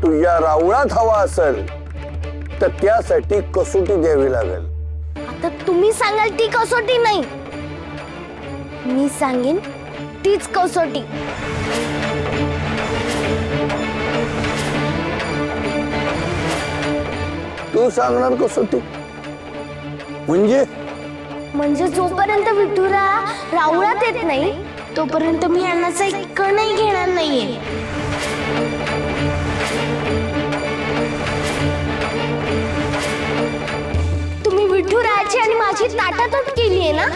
तुझ्या रावळात हवा असेल तर त्यासाठी कसोटी द्यावी लागेल. आता तुम्ही सांगाल ती कसोटी नाही, मी सांगेन तीच कसोटी. तू सांगणार कसोटी म्हणजे जोपर्यंत विठुरा रावळात येत नाही तोपर्यंत मी अन्नाचा एक कणही घेणार नाहीये. तुम्ही विठुराची आणि माझी ताटातच केलीये ना,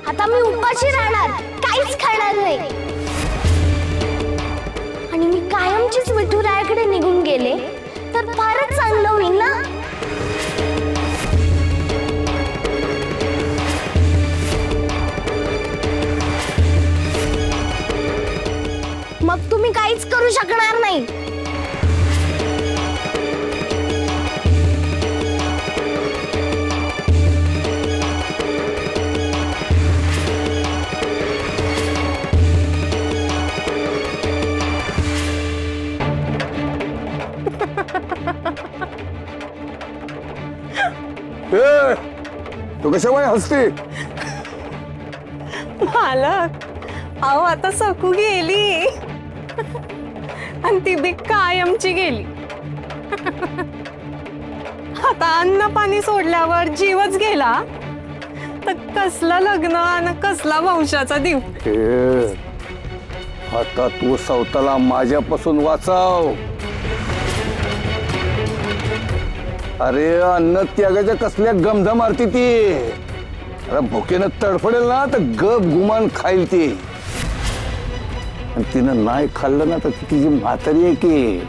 आता मी उपाशी राहणार, काहीच खाणार नाही. आणि मी कायमचीच विठुरायाकडे निघून गेले तर फारच चांगलं होईल ना. मग तुम्ही काहीच करू शकणार नाही. तू कशा वय हसते? मालक, अहो आता सकू गेली आणि ती बी कायमची गेली. आता अन्न पाणी सोडल्यावर जीवच गेला तर कसला लग्न आणि कसला वंशाचा दिव. आता तू स्वतःला माझ्यापासून वाचव. अरे अन्न त्यागाच्या कसल्या गमझा मारती ती. अरे भुकेनं तडफडेल ना तर गप गुमान खाईल ती. आणि तिनं नाही खाल्लं ना तर ती तिची म्हातारी आहे की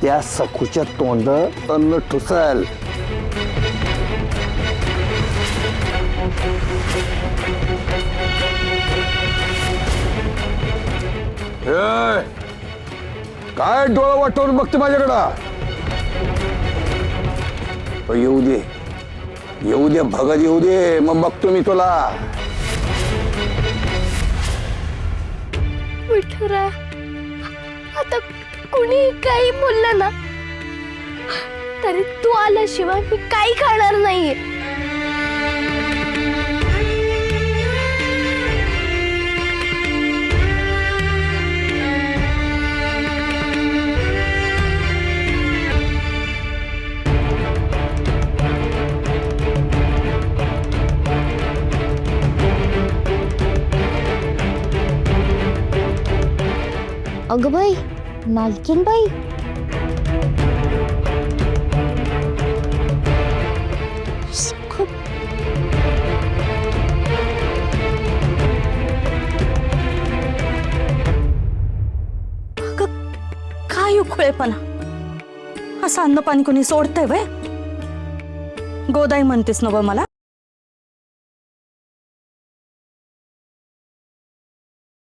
त्या सखूच्या तोंडात अन्न ठुसाल. काय डोळा वाटवून बघते माझ्याकडं? येऊ दे, येऊ दे भगत, येऊ दे, मग बघतो मी तुला. विठुरा, आता कुणी काही बोललं ना तरी तू आल्याशिवाय मी काही खाणार नाहीये. अगं बाई, मालकीन बाई, काय उखळेपणा. असं अन्न पाणी कोणी सोडतंय वय? गोदाई म्हणतेस ना ब मला.